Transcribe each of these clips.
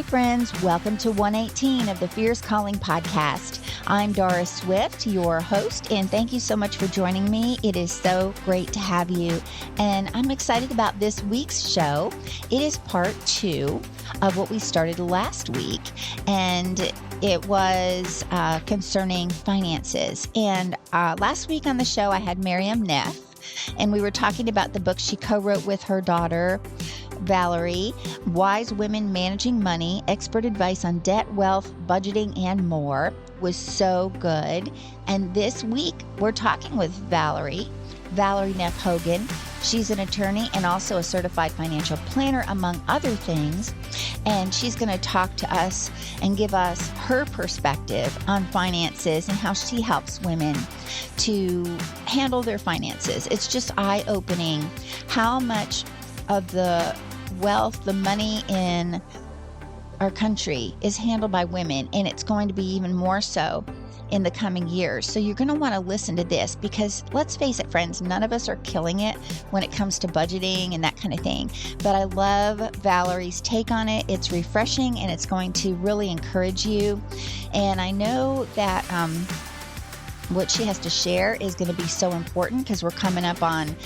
friends. Welcome to 118 of the Fierce Calling podcast. I'm Doris Swift, your host, and thank you so much for joining me. It is so great to have you, and I'm excited about this week's show. It is part 2 of what we started last week, and it was concerning finances. And last week on the show, I had Miriam Neff, and we were talking about the book she co-wrote with her daughter, Valerie, Wise Women Managing Money, Expert Advice on Debt, Wealth, Budgeting, and More. Was so good. And this week, we're talking with Valerie Neff Hogan. She's an attorney and also a certified financial planner, among other things. And she's going to talk to us and give us her perspective on finances and how she helps women to handle their finances. It's just eye-opening how much of the wealth, the money in our country is handled by women, and it's going to be even more so in the coming years. So you're going to want to listen to this because let's face it, friends, none of us are killing it when it comes to budgeting and that kind of thing. But I love Valerie's take on it. It's refreshing and it's going to really encourage you. And I know that what she has to share is going to be so important because we're coming up on,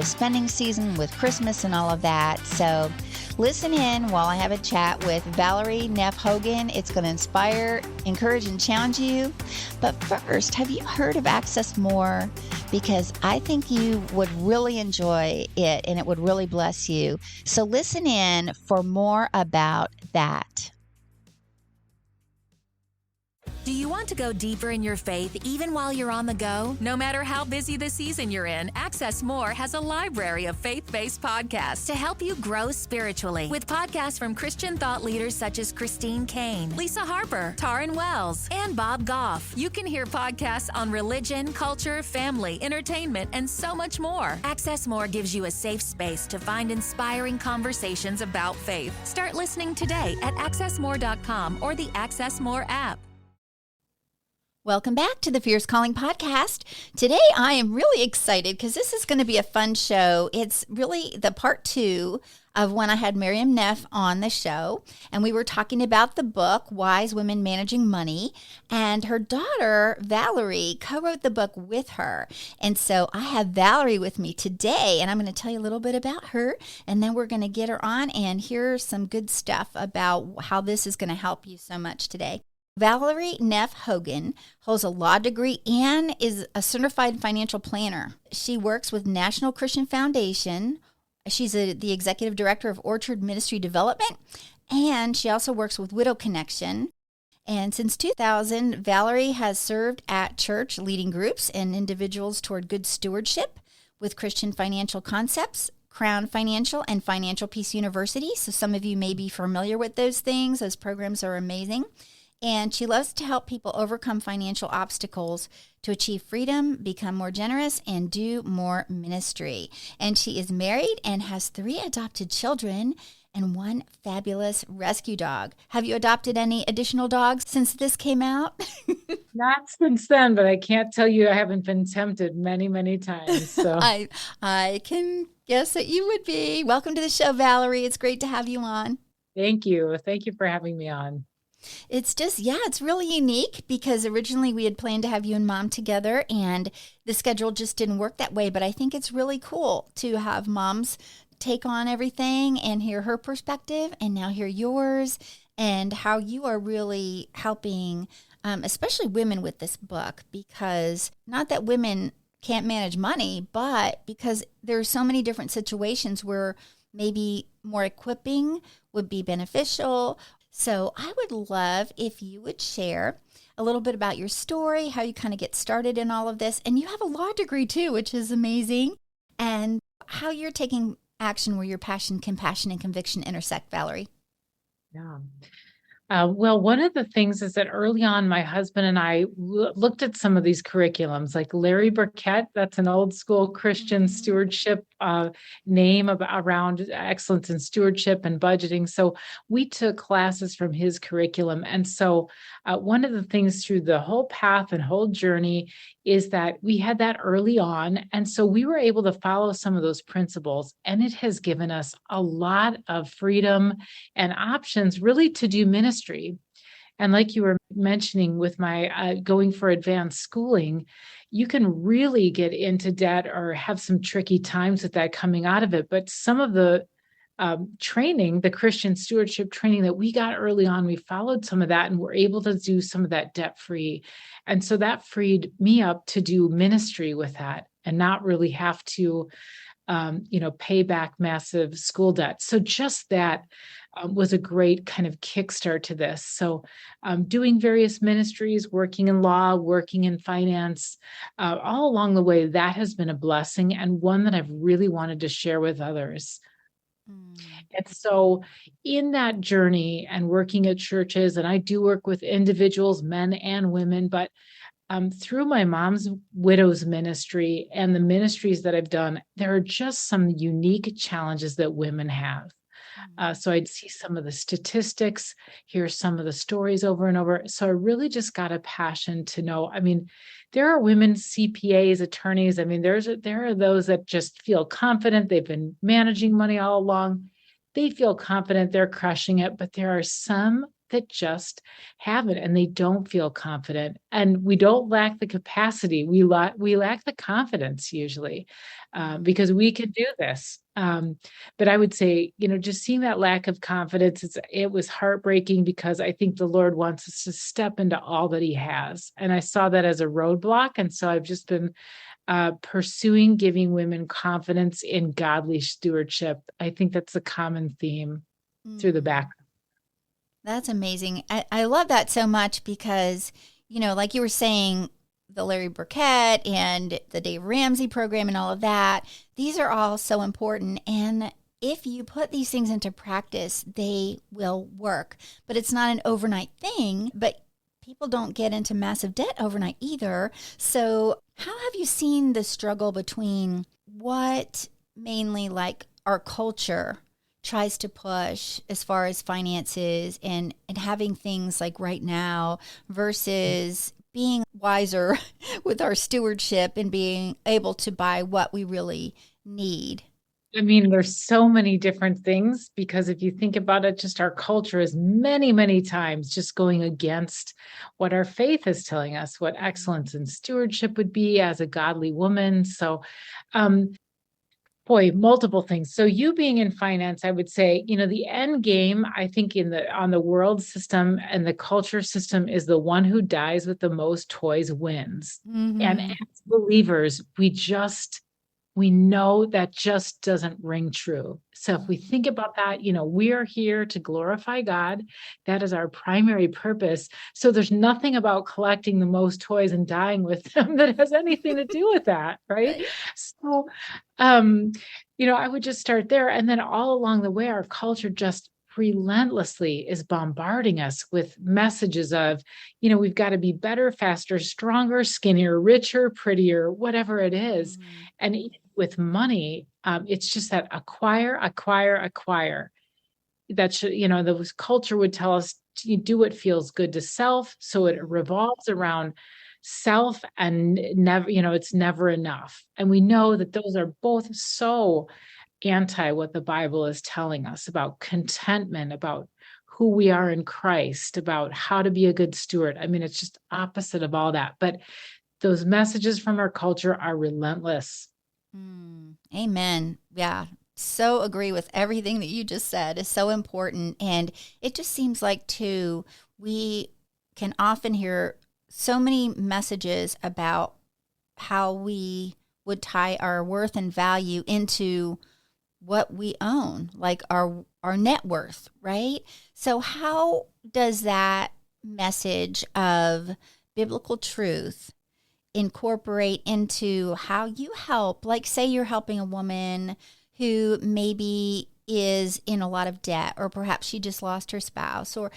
spending season with Christmas and all of that. So listen in while I have a chat with Valerie Neff Hogan. It's going to inspire, encourage, and challenge you. But first, have you heard of Access More? Because I think you would really enjoy it and it would really bless you. So listen in for more about that. Do you want to go deeper in your faith even while you're on the go? No matter how busy the season you're in, Access More has a library of faith-based podcasts to help you grow spiritually. With podcasts from Christian thought leaders such as Christine Kane, Lisa Harper, Taryn Wells, and Bob Goff. You can hear podcasts on religion, culture, family, entertainment, and so much more. Access More gives you a safe space to find inspiring conversations about faith. Start listening today at accessmore.com or the Access More app. Welcome back to the Fierce Calling podcast. Today, I am really excited because this is going to be a fun show. It's really the part 2 of when I had Miriam Neff on the show, and we were talking about the book, Wise Women Managing Money, and her daughter, Valerie, co-wrote the book with her. And so I have Valerie with me today, and I'm going to tell you a little bit about her, and then we're going to get her on and hear some good stuff about how this is going to help you so much today. Valerie Neff Hogan holds a law degree and is a certified financial planner. She works with National Christian Foundation. She's the executive director of Orchard Ministry Development, and she also works with Widow Connection. And since 2000, Valerie has served at church, leading groups and individuals toward good stewardship with Christian financial concepts, Crown Financial, and Financial Peace University. So some of you may be familiar with those things. Those programs are amazing. And she loves to help people overcome financial obstacles to achieve freedom, become more generous, and do more ministry. And she is married and has 3 adopted children and 1 fabulous rescue dog. Have you adopted any additional dogs since this came out? Not since then, but I can't tell you I haven't been tempted many, many times. So I can guess that you would be. Welcome to the show, Valerie. It's great to have you on. Thank you. Thank you for having me on. It's just, it's really unique because originally we had planned to have you and Mom together and the schedule just didn't work that way. But I think it's really cool to have Mom's take on everything and hear her perspective and now hear yours and how you are really helping, especially women with this book, because not that women can't manage money, but because there are so many different situations where maybe more equipping would be beneficial. So I would love if you would share a little bit about your story, how you kind of get started in all of this. And you have a law degree too, which is amazing. And how you're taking action where your passion, compassion, and conviction intersect, Valerie. Yeah. Well, one of the things is that early on, my husband and I looked at some of these curriculums, like Larry Burkett. That's an old school Christian Mhm. stewardship name around excellence in stewardship and budgeting. So we took classes from his curriculum. And so one of the things through the whole path and whole journey is that we had that early on. And so we were able to follow some of those principles. And it has given us a lot of freedom and options really to do ministry. And like you were mentioning with my going for advanced schooling, you can really get into debt or have some tricky times with that coming out of it. But some of the training, the Christian stewardship training that we got early on, we followed some of that and were able to do some of that debt free. And so that freed me up to do ministry with that and not really have to pay back massive school debt. So just that was a great kind of kickstart to this. So doing various ministries, working in law, working in finance, all along the way, that has been a blessing and one that I've really wanted to share with others. Mm. And so in that journey and working at churches, and I do work with individuals, men and women, but through my mom's widow's ministry and the ministries that I've done, there are just some unique challenges that women have. So I'd see some of the statistics, hear some of the stories over and over. So I really just got a passion to know. I mean, there are women CPAs, attorneys. I mean, there are those that just feel confident. They've been managing money all along. They feel confident they're crushing it, but there are some that just haven't and they don't feel confident. And we don't lack the capacity. We lack the confidence usually because we can do this. But I would say, just seeing that lack of confidence, it was heartbreaking because I think the Lord wants us to step into all that he has. And I saw that as a roadblock. And so I've just been pursuing giving women confidence in godly stewardship. I think that's a common theme through the back. That's amazing. I love that so much because, like you were saying, the Larry Burkett and the Dave Ramsey program and all of that, these are all so important. And if you put these things into practice, they will work. But it's not an overnight thing, but people don't get into massive debt overnight either. So how have you seen the struggle between what mainly like our culture tries to push as far as finances and having things like right now versus being wiser with our stewardship and being able to buy what we really need? I mean, there's so many different things because if you think about it, just our culture is many, many times just going against what our faith is telling us, what excellence and stewardship would be as a godly woman. So, boy, multiple things. So you being in finance, I would say, the end game, I think on the world system and the culture system is the one who dies with the most toys wins. And Mm-hmm. as believers, we know that just doesn't ring true. So if we think about that, we are here to glorify God. That is our primary purpose. So there's nothing about collecting the most toys and dying with them that has anything to do with that, right? Right. So, I would just start there. And then all along the way, our culture just relentlessly is bombarding us with messages of, we've got to be better, faster, stronger, skinnier, richer, prettier, whatever it is. Mm-hmm. And with money, it's just that acquire, acquire, acquire. That should, the culture would tell us to do what feels good to self. So it revolves around self and never, it's never enough. And we know that those are both so anti what the Bible is telling us about contentment, about who we are in Christ, about how to be a good steward. I mean, it's just opposite of all that. But those messages from our culture are relentless. Amen. Yeah. So agree with everything that you just said. Is so important. And it just seems like, too, we can often hear so many messages about how we would tie our worth and value into what we own, like our net worth, right? So how does that message of biblical truth incorporate into how you help? Like, say you're helping a woman who maybe is in a lot of debt, or perhaps she just lost her spouse, or,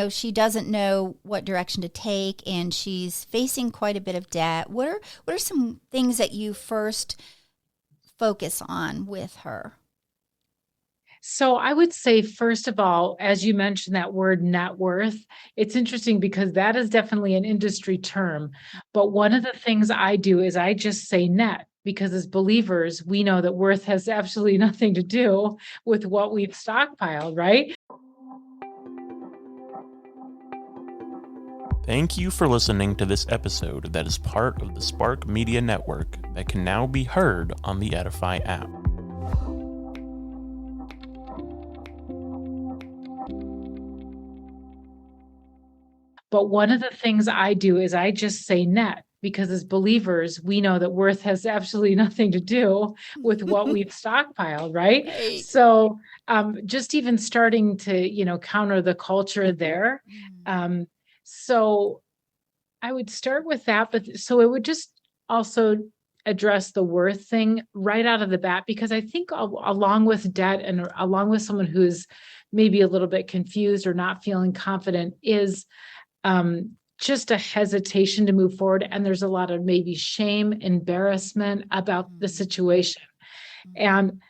she doesn't know what direction to take and she's facing quite a bit of debt, what are some things that you first focus on with her? So I would say, first of all, as you mentioned that word net worth, it's interesting because that is definitely an industry term. But one of the things I do is I just say net, because as believers, we know that worth has absolutely nothing to do with what we've stockpiled, right? Thank you for listening to this episode that is part of the Spark Media Network that can now be heard on the Edifi app. But one of the things I do is I just say net, because as believers, we know that worth has absolutely nothing to do with what we've stockpiled, right? Right. So just even starting to, counter the culture there. So I would start with that, but so it would just also address the worth thing right out of the bat, because I think along with debt and along with someone who's maybe a little bit confused or not feeling confident is just a hesitation to move forward. And there's a lot of maybe shame, embarrassment about the situation. And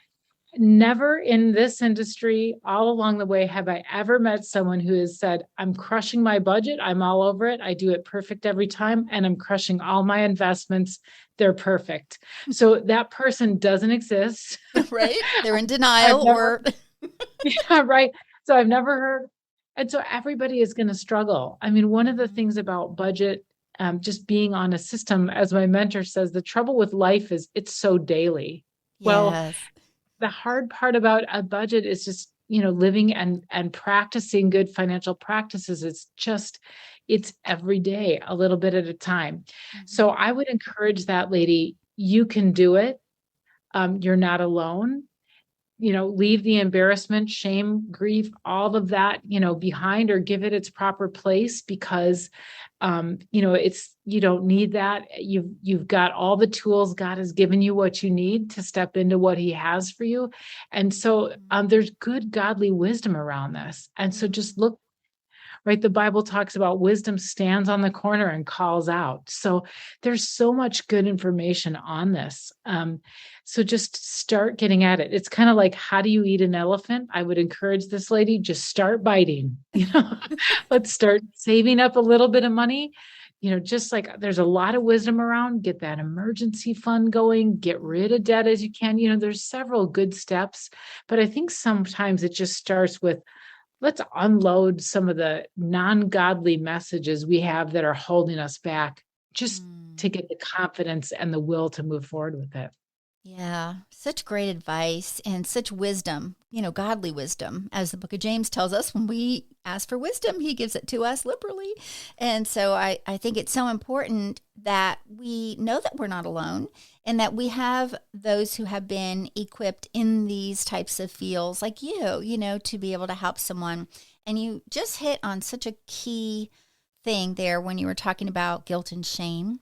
never in this industry, all along the way, have I ever met someone who has said, I'm crushing my budget. I'm all over it. I do it perfect every time. And I'm crushing all my investments. They're perfect. So that person doesn't exist. Right? They're in denial Yeah, right. So I've never heard. And so everybody is going to struggle. I mean, one of the things about budget, just being on a system, as my mentor says, the trouble with life is it's so daily. Well, Yes. the hard part about a budget is just, living and practicing good financial practices. It's every day, a little bit at a time. So I would encourage that lady, you can do it. You're not alone. Leave the embarrassment, shame, grief, all of that, behind, or give it its proper place, because, you don't need that. You've got all the tools. God has given you what you need to step into what he has for you. And so, there's good, godly wisdom around this. And so just look, right? The Bible talks about wisdom stands on the corner and calls out. So there's so much good information on this. So just start getting at it. It's kind of like, how do you eat an elephant? I would encourage this lady, just start biting, let's start saving up a little bit of money. Just like there's a lot of wisdom around, get that emergency fund going, get rid of debt as you can. There's several good steps, but I think sometimes it just starts with, let's unload some of the non-godly messages we have that are holding us back, just to get the confidence and the will to move forward with it. Yeah, such great advice and such wisdom, godly wisdom. As the book of James tells us, when we ask for wisdom, he gives it to us liberally. And so I think it's so important that we know that we're not alone, and that we have those who have been equipped in these types of fields like you, to be able to help someone. And you just hit on such a key thing there when you were talking about guilt and shame,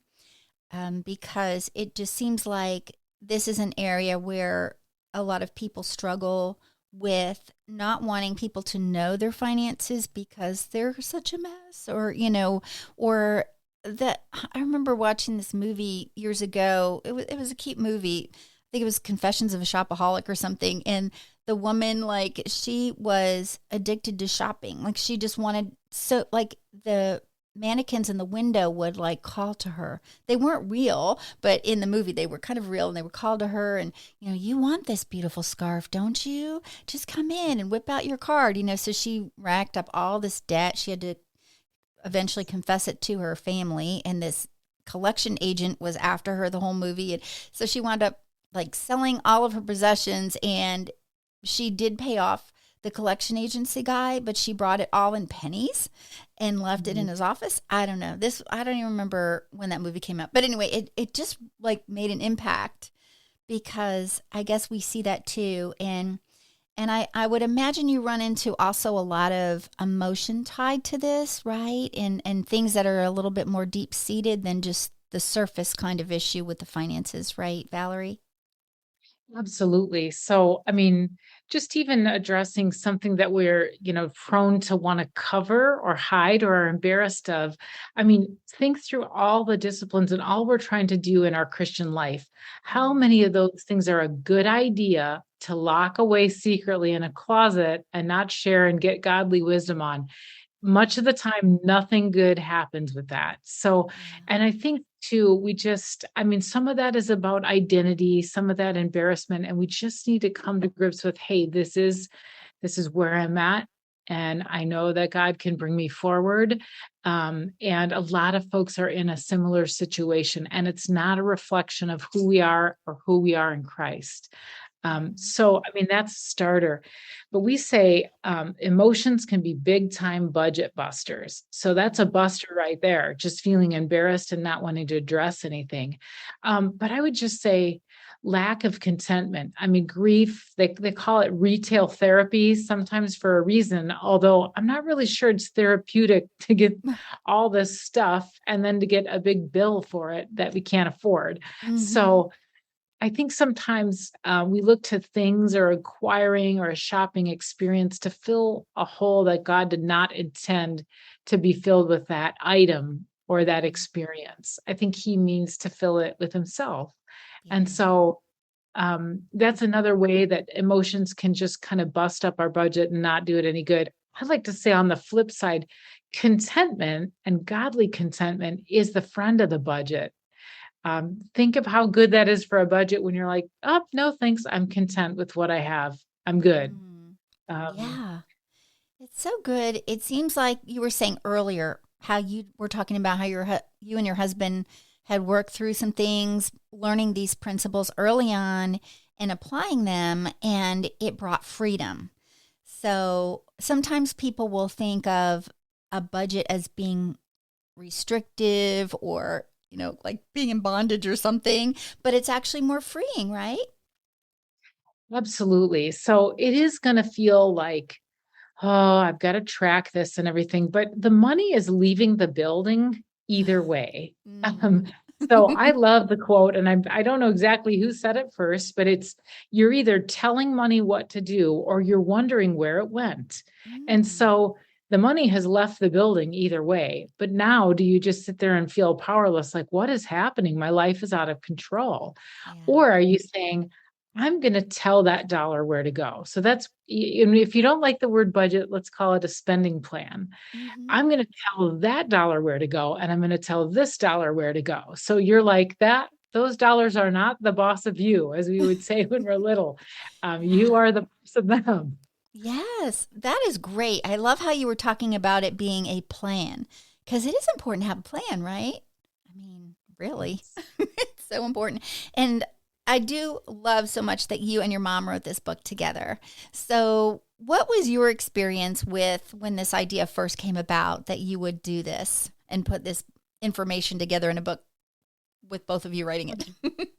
because it just seems like this is an area where a lot of people struggle with not wanting people to know their finances because they're such a mess, or that I remember watching this movie years ago. It was a cute movie. I think it was Confessions of a Shopaholic or something. And the woman, she was addicted to shopping. She just wanted, so the mannequins in the window would call to her. They weren't real, but in the movie they were kind of real, and they would call to her and, you want this beautiful scarf, don't you? Just come in and whip out your card, so she racked up all this debt. She had to eventually confess it to her family, and this collection agent was after her the whole movie. And so she wound up selling all of her possessions, and she did pay off the collection agency guy, but she brought it all in pennies and left it in his office. I don't know. I don't even remember when that movie came out. But anyway, it just made an impact, because I guess we see that too. And I would imagine you run into also a lot of emotion tied to this, right? And things that are a little bit more deep seated than just the surface kind of issue with the finances, right, Valerie? Absolutely. So, I mean, just even addressing something that we're, prone to want to cover or hide or are embarrassed of. I mean, think through all the disciplines and all we're trying to do in our Christian life. How Mm, many of those things are a good idea to lock away secretly in a closet and not share and get godly wisdom on? Much mm, of the time, nothing good happens with that. So, yeah. and I think too, I mean, some of that is about identity, some of that embarrassment, and we just need to come to grips with, hey, this is where I'm at. And I know that God can bring me forward. And a lot of folks are in a similar situation, and it's not a reflection of who we are or who we are in Christ. Mhm. So, I mean, that's a starter. But we say emotions can be big time budget busters. So that's a Mhm. buster right there, just feeling embarrassed and not wanting to address anything. But I would just say lack of contentment. I mean, grief, they call it retail therapy sometimes for a reason, although I'm not really sure it's therapeutic to get all this stuff and then to get a big bill for it that we can't afford. Mhm. So, I think sometimes we look to things or acquiring or a shopping experience to fill a hole that God did not intend to be filled with that item or that Mhm. experience. I think He means to fill it with Himself. And Yeah. so that's another way that emotions can just kind of bust up our budget and not do it any good. I'd like to say on the flip side, contentment and godly contentment is the friend of the budget. Think of how good that is for a budget when you're like, oh, no, thanks. I'm content with what I have. I'm good. Mm. Um, Yeah. It's so good. It seems like you were saying earlier how you were talking about how you and your husband had worked through some things, learning these principles early on and applying them, and it brought freedom. So sometimes people will think of a budget as being restrictive or, like being in bondage or something, but it's actually more freeing, right? Absolutely. So it is going to feel like, oh, I've got to track this and everything, but the money is leaving the building either way. Mm. Um, so I love the quote, and I don't know exactly who said it first, but it's you're either telling money what to do or you're wondering where it went. And Mm. so the money has left the building either way. But now do you just sit there and feel powerless? Like, what is happening? My life is out of control. Yeah. Or are you saying, I'm going to tell that dollar where to go. So and if you don't like the word budget, let's call it a spending plan. Hmm. I'm going to tell that dollar where to go, and I'm going to tell this dollar where to go. So you're like that. Those dollars are not the boss of you, as we would say when we're little. You Yeah. are the boss of them. Yes, that is great. I love how you were talking about it being a plan because it is important to have a plan, right? I mean, really, Yes. it's so important. And I do love so much that you and your mom wrote this book together. So, what was your experience with when this idea first came about that you would do this and put this information together in a book with both of you writing it?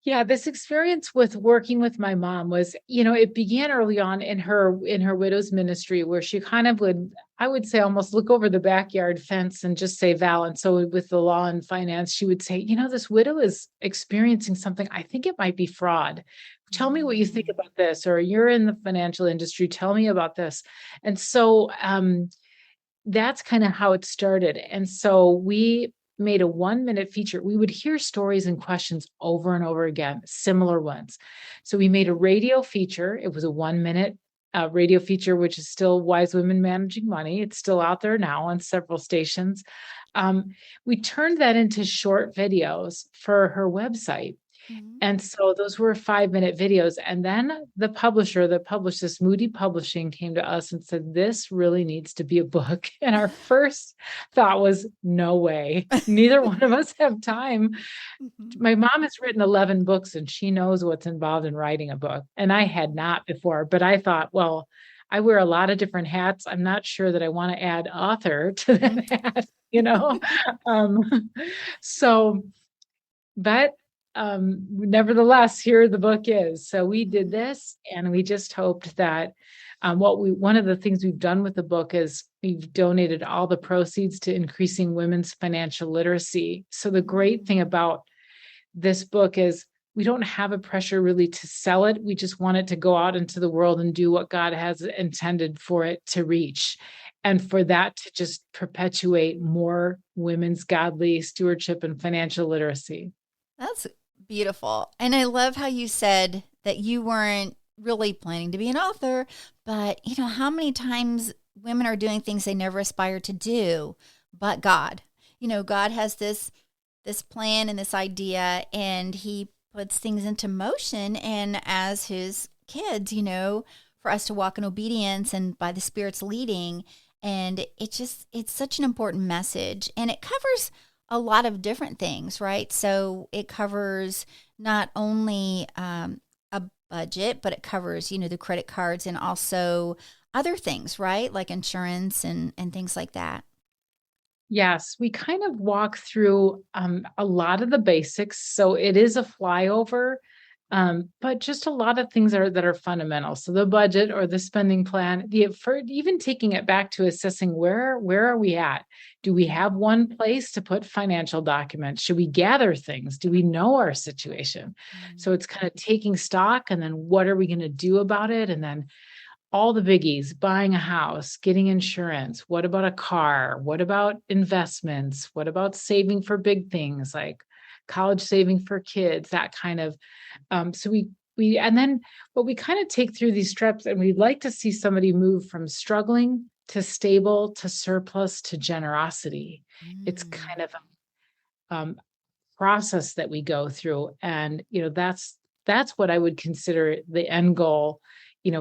Yeah, this experience with working with my mom was, it began early on in her widow's ministry where she kind of would, I would say, almost look over the backyard fence and just say, Val. And so with the law and finance, she would say, this widow is experiencing something. I think it might be fraud. Tell me what you think Mm, about this, or you're in the financial industry. Tell me about this. And so that's kind of how it started. And so we made a 1 minute feature. We would hear stories and questions over and over again, similar ones. So we made a radio feature. It was a 1 minute radio feature, which is still Wise Women Managing Money. It's still out there now on several stations. Um, we turned that into short videos for her website. mhm. And so those were 5 minute videos. And then the publisher that published this, Moody Publishing, came to us and said, this really needs to be a book. And our first thought was, no way. Neither one of us have time. Mhm. My mom has written 11 books and she knows what's involved in writing a book. And I had not before, but I thought, well, I wear a lot of different hats. I'm not sure that I want to add author to Mhm. that hat, you know? Um, so but nevertheless, here the book is. So we did Mhm. this, and we just hoped that one of the things we've done with the book is we've donated all the proceeds to increasing women's financial literacy. So the great thing Mm. about this book is we don't have a pressure really to sell it. We just want it to go out into the world and do what God has intended for it to reach. And for that to just perpetuate more women's godly stewardship and financial literacy. That's beautiful. And I love how you said that you weren't really planning to be an author, but how many times women are doing things they never aspired to do, but God. God has this plan and this idea, and he puts things into motion. And as his kids, for us to walk in obedience and by the Spirit's leading. And it's such an important message. And it covers a lot of different things, right? So it covers not only a budget, but it covers, the credit cards and also other things, right? Like insurance and things like that. Yes, we kind of walk through a lot of the basics. So it is a flyover, but just a lot of things that are fundamental. So the budget or the spending plan, for even taking it back to assessing where are we at? Do we have one place to put financial documents? Should we gather things? Do we know our situation? So it's kind of taking stock, and then what are we going to do about it? And then all the biggies: buying a house, getting insurance. What about a car? What about investments? What about saving for big things like college saving for kids, that kind of, so and then what we kind of take through these steps, and we'd like to see somebody move from struggling to stable to surplus to generosity. It's kind of a process that we go through. And, that's what I would consider the end goal,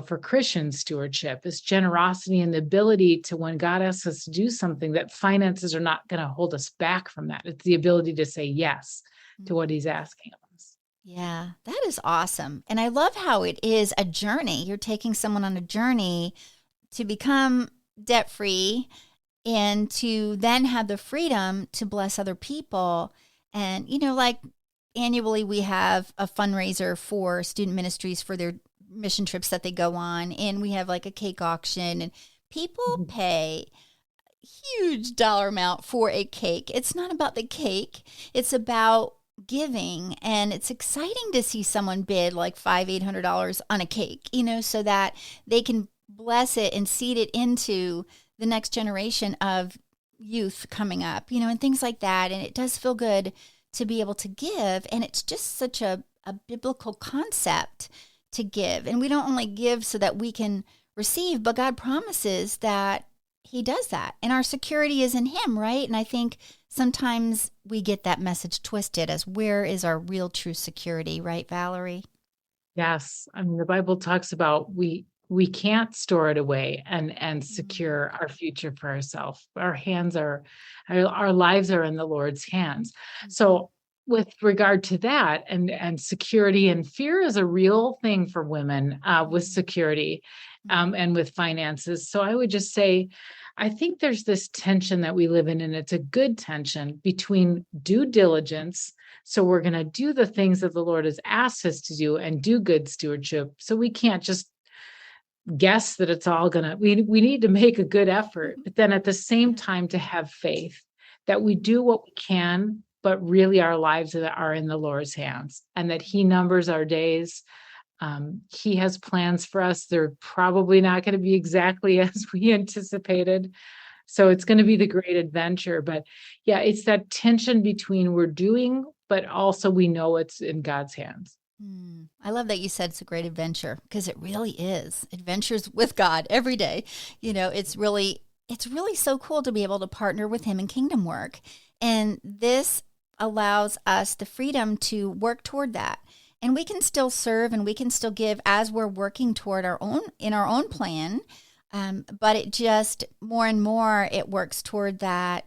for Christian stewardship, is generosity and the ability to, when God asks us to do something, that finances are not going to hold us back from that. It's the ability to say yes to what he's asking of us. Yeah, that is awesome. And I love how it is a journey. You're taking someone on a journey to become debt-free and to then have the freedom to bless other people. And, like annually we have a fundraiser for student ministries for their mission trips that they go on. And we have like a cake auction, and people pay huge dollar amount for a cake. It's not about the cake. It's about giving. And it's exciting to see someone bid like $500-800 on a cake, so that they can bless it and seed it into the next generation of youth coming up, and things like that. And it does feel good to be able to give. And it's just such a biblical concept to give. And we don't only give so that we can receive, but God promises that he does that. And our security is in him, right? And I think sometimes we get that message twisted as where is our real true security, right, Valerie? Yes. I mean, the Bible talks about we can't store it away and secure our future for ourselves. Our lives are in the Lord's hands. So with regard to that and security, and fear is a real thing for women with security and with finances. So I would just say, I think there's this tension that we live in, and it's a good tension between due diligence. So we're going to do the things that the Lord has asked us to do and do good stewardship. So we can't just guess that it's all going to, we need to make a good effort, but then at the same time to have faith that we do what we can, but really our lives are in the Lord's hands, and that he numbers our days. He has plans for us. They're probably not going to be exactly as we anticipated. So it's going to be the great adventure. But yeah, it's that tension between we're doing, but also we know it's in God's hands. I love that you said it's a great adventure, because it really is. Adventures with God every day. It's really so cool to be able to partner with him in kingdom work. And this allows us the freedom to work toward that. And we can still serve and we can still give as we're working toward our own plan. But it just more and more, it works toward that,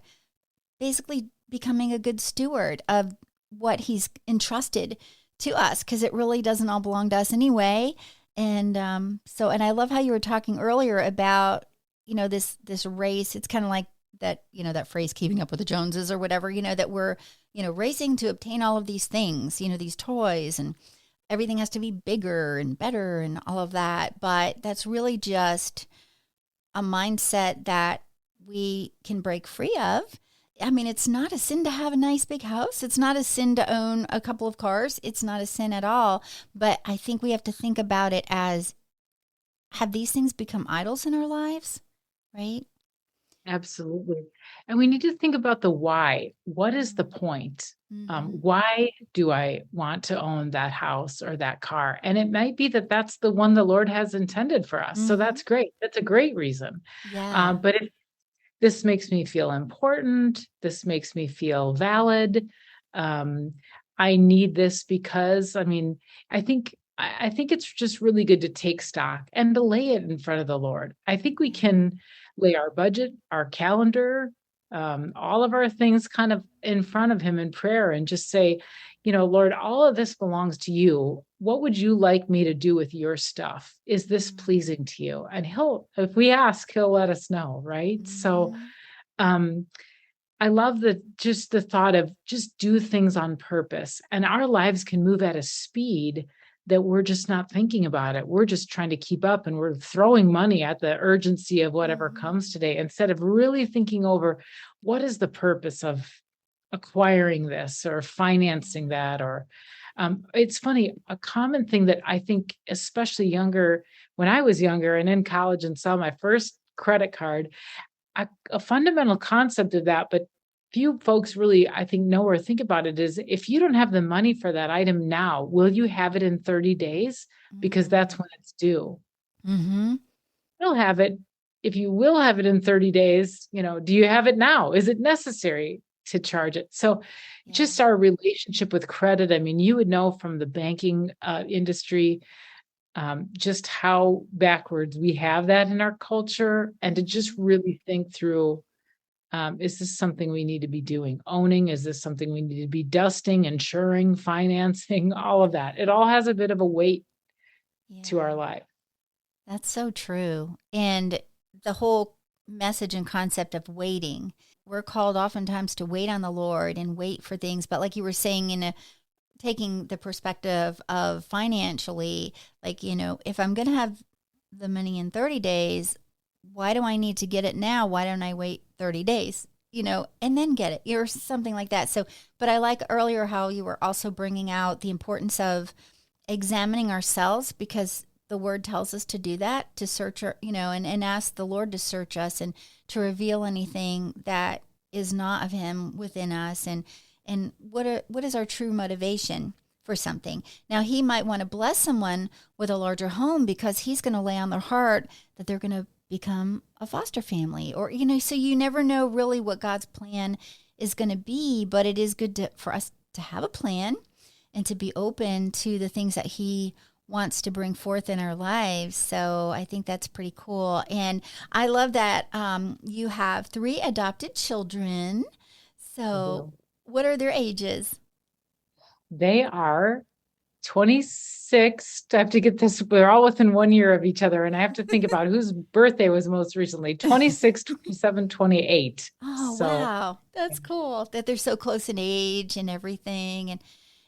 basically becoming a good steward of what he's entrusted to us, because it really doesn't all belong to us anyway. And and I love how you were talking earlier about, this race. It's kind of like that, that phrase, keeping up with the Joneses or whatever, that we're, racing to obtain all of these things, these toys, and everything has to be bigger and better and all of that. But that's really just a mindset that we can break free of I mean, it's not a sin to have a nice big house. It's not a sin to own a couple of cars. It's not a sin at all. But I think we have to think about it as, have these things become idols in our lives? Right? Absolutely. And we need to think about the why. What is the point? Mm-hmm. Why do I want to own that house or that car? And it might be that that's the one the Lord has intended for us. So Mm-hmm. that's great. That's a great reason. Yeah. But if this makes me feel important, this makes me feel valid. Um, I need this because, I mean, I think it's just really good to take stock and to lay it in front of the Lord. I think we can lay our budget, our calendar, all of our things kind of in front of Him in prayer and just say, Lord, all of this belongs to you. What would you like me to do with your stuff? Is this pleasing to you? And if we ask, He'll let us know, right? So, Mm-hmm. um, I love just the thought of just do things on purpose, and our lives can move at a speed that we're just not thinking about it. We're just trying to keep up, and we're throwing money at the urgency of whatever Mm-hmm. comes today instead of really thinking over what is the purpose of acquiring this or financing that. Or it's funny, a common thing that I think, especially when I was younger and in college and saw my first credit card, a fundamental concept of that, but few folks really, I think, know or think about it, is if you don't have the money for that item now, will you have it in 30 days? Because that's when it's due. Mm-hmm. You'll have it. If you will have it in 30 days, do you have it now? Is it necessary to charge it? So Yeah. just our relationship with credit. I mean, you would know from the banking industry just how backwards we have that in our culture, and to just really think through, is this something we need to be doing? Owning? Is this something we need to be dusting, insuring, financing, all of that? It all has a bit of a weight to Yeah. our life. That's so true. And the whole message and concept of waiting, we're called oftentimes to wait on the Lord and wait for things. But like you were saying, taking the perspective of financially, like, if I'm going to have the money in 30 days, why do I need to get it now? Why don't I wait 30 days, and then get it, or something like that. So, but I like earlier how you were also bringing out the importance of examining ourselves, because the word tells us to do that, to search our, and ask the Lord to search us and to reveal anything that is not of Him within us. And what is our true motivation for something? Now, He might want to bless someone with a larger home because He's going to lay on their heart that they're going to become a foster family, or, so you never know really what God's plan is going to be, but it is good for us to have a plan and to be open to the things that He wants to bring forth in our lives. So I think that's pretty cool. And I love that you have 3 adopted children. So what are their ages? They are 26. I have to get this. We're all within 1 year of each other, and I have to think about whose birthday was most recently. 26, 27, 28. Oh, So wow. That's cool that they're so close in age and everything.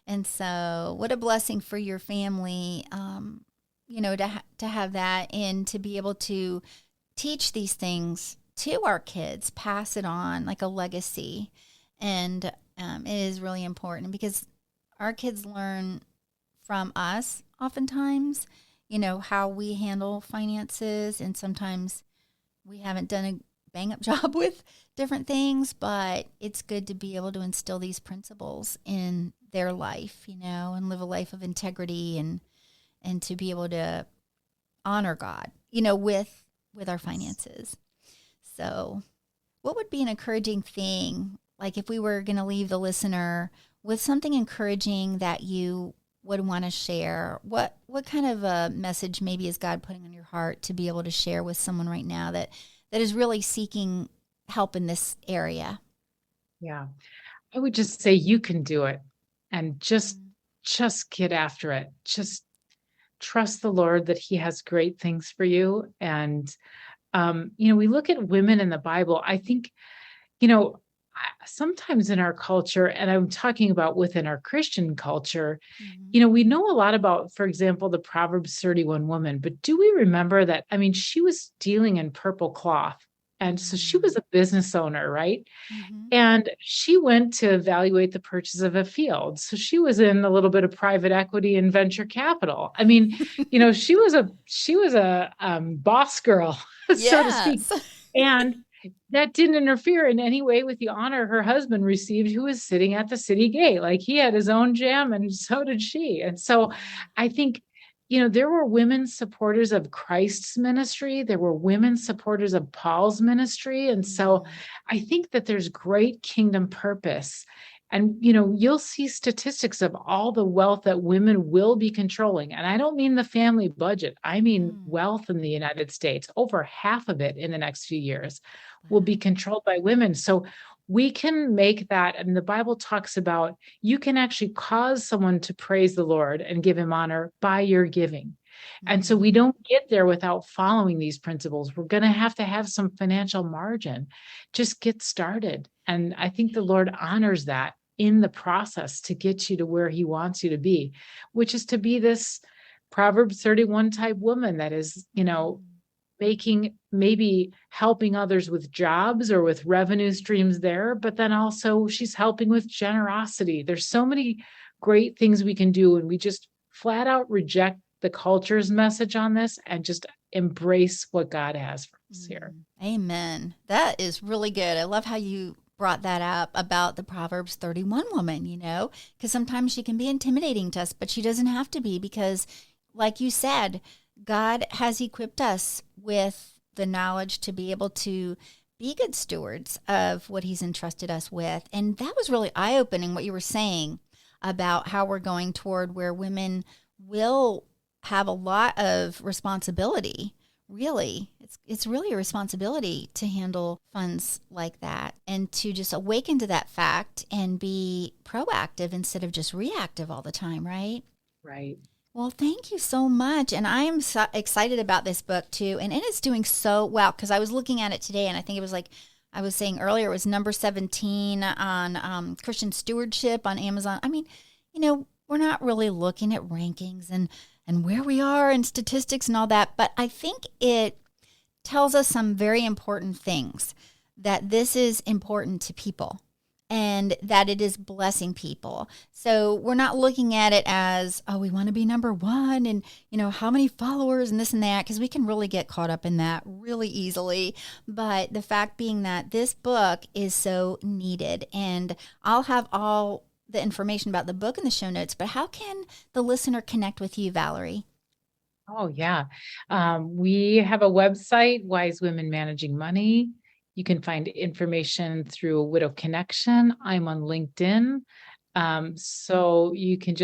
And so what a blessing for your family, to have that and to be able to teach these things to our kids, pass it on like a legacy. And it is really important because our kids learn from us oftentimes, how we handle finances. And sometimes we haven't done a bang up job with different things, but it's good to be able to instill these principles in their life, and live a life of integrity and to be able to honor God, with our finances. So what would be an encouraging thing, like if we were going to leave the listener with something encouraging that you would want to share? What kind of a message maybe is God putting on your heart to be able to share with someone right now that is really seeking help in this area? yeah, I would just say you can do it, and just get after it. Just trust the Lord that He has great things for you. And we look at women in the Bible. I think, sometimes in our culture, and I'm talking about within our Christian culture, we know a lot about, for example, the Proverbs 31 woman, but do we remember that? I mean, she was dealing in purple cloth. And so she was a business owner, right? Mm-hmm. And she went to evaluate the purchase of a field. So she was in a little bit of private equity and venture capital. I mean, she was a boss girl, so to speak. Yes. And that didn't interfere in any way with the honor her husband received, who was sitting at the city gate. Like, he had his own gym, and so did she. And so I think, there were women supporters of Christ's ministry. There were women supporters of Paul's ministry. And so I think that there's great kingdom purpose. And, you'll see statistics of all the wealth that women will be controlling. And I don't mean the family budget. I mean wealth in the United States. Over half of it in the next few years will be controlled by women. So we can make that. And the Bible talks about, you can actually cause someone to praise the Lord and give him honor by your giving. And so we don't get there without following these principles. We're going to have some financial margin. Just get started. And I think the Lord honors that in the process to get you to where he wants you to be, which is to be this Proverbs 31 type woman that is, maybe helping others with jobs or with revenue streams there, but then also she's helping with generosity. There's so many great things we can do, and we just flat out reject the culture's message on this and just embrace what God has for us here. Amen. That is really good. I love how you brought that up about the Proverbs 31 woman, because sometimes she can be intimidating to us, but she doesn't have to be, because like you said, God has equipped us with the knowledge to be able to be good stewards of what he's entrusted us with. And that was really eye-opening, what you were saying about how we're going toward where women will have a lot of responsibility. Really, it's really a responsibility to handle funds like that, and to just awaken to that fact and be proactive instead of just reactive all the time, right? Right. Well, thank you so much. And I am so excited about this book too. And it is doing so well, because I was looking at it today, and I think it was like I was saying earlier, it was number 17 on Christian stewardship on Amazon. I mean, we're not really looking at rankings and where we are and statistics and all that, but I think it tells us some very important things, that this is important to people and that it is blessing people. So we're not looking at it as, oh, we want to be number one and, how many followers and this and that, because we can really get caught up in that really easily. But the fact being that this book is so needed, and I'll have all the information about the book in the show notes, but how can the listener connect with you, Valerie? Oh, yeah. We have a website, Wise Women Managing Money. You can find information through Widow Connection. I'm on LinkedIn. So you can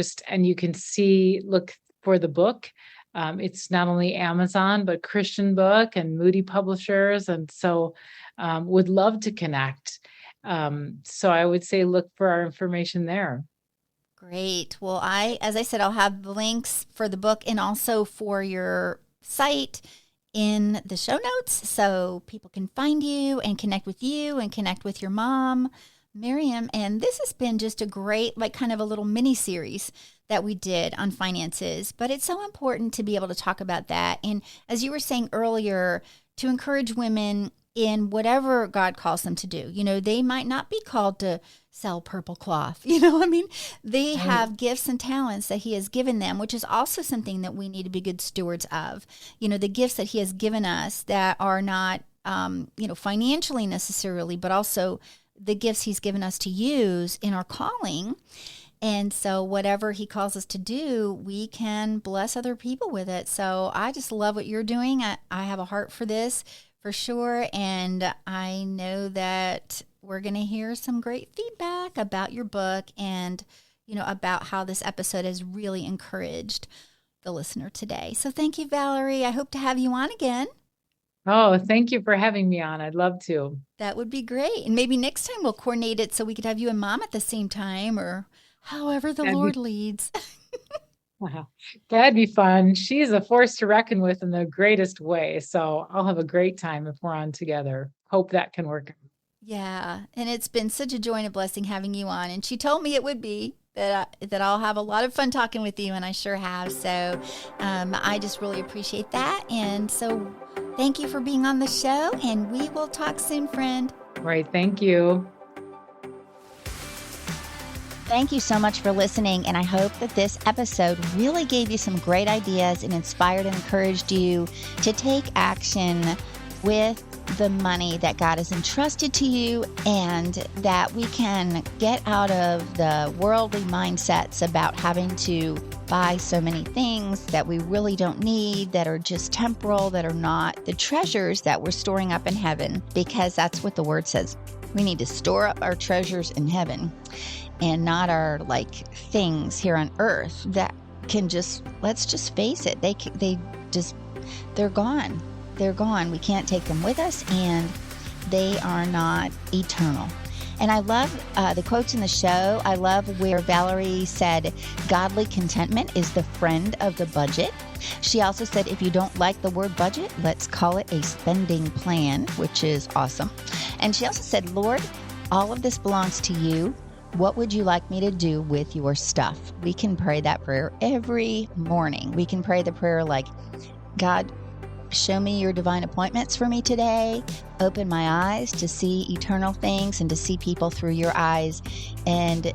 look for the book. It's not only Amazon, but Christian Book and Moody Publishers. And so would love to connect. So I would say look for our information there. Great. Well, as I said, I'll have the links for the book and also for your site in the show notes, so people can find you and connect with your mom, Miriam. And this has been just a great, kind of a little mini series that we did on finances, but it's so important to be able to talk about that. And as you were saying earlier, to encourage women in whatever God calls them to do. They might not be called to sell purple cloth. They have gifts and talents that he has given them, which is also something that we need to be good stewards of. The gifts that he has given us that are not, financially necessarily, but also the gifts he's given us to use in our calling. And so whatever he calls us to do, we can bless other people with it. So I just love what you're doing. I have a heart for this, for sure. And I know that we're going to hear some great feedback about your book and, about how this episode has really encouraged the listener today. So thank you, Valerie. I hope to have you on again. Oh, thank you for having me on. I'd love to. That would be great. And maybe next time we'll coordinate it so we could have you and Mom at the same time, or however the Lord leads. Wow. That'd be fun. She's a force to reckon with in the greatest way. So I'll have a great time if we're on together. Hope that can work. Yeah. And it's been such a joy and a blessing having you on. And she told me it would be, that I'll have a lot of fun talking with you, and I sure have. So I just really appreciate that. And so Thank you for being on the show, and we will talk soon, friend. All right. Thank you. Thank you so much for listening, and I hope that this episode really gave you some great ideas and inspired and encouraged you to take action with the money that God has entrusted to you, and that we can get out of the worldly mindsets about having to buy so many things that we really don't need, that are just temporal, that are not the treasures that we're storing up in heaven, because that's what the word says. We need to store up our treasures in heaven and not our things here on earth that can just, let's just face it, they're gone. They're gone. We can't take them with us, and they are not eternal. And I love the quotes in the show. I love where Valerie said, godly contentment is the friend of the budget. She also said, if you don't like the word budget, let's call it a spending plan, which is awesome. And she also said, Lord, all of this belongs to you. What would you like me to do with your stuff? We can pray that prayer every morning. We can pray the prayer like, God, show me your divine appointments for me today. Open my eyes to see eternal things and to see people through your eyes. And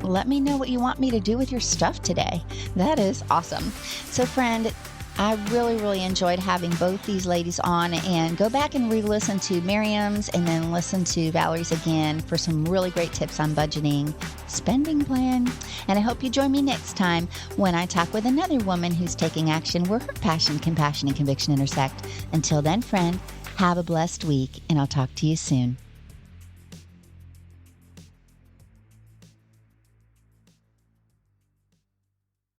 let me know what you want me to do with your stuff today. That is awesome. So friend, I really, really enjoyed having both these ladies on, and go back and re-listen to Miriam's and then listen to Valerie's again for some really great tips on budgeting, spending plan. And I hope you join me next time when I talk with another woman who's taking action where her passion, compassion, and conviction intersect. Until then, friend, have a blessed week, and I'll talk to you soon.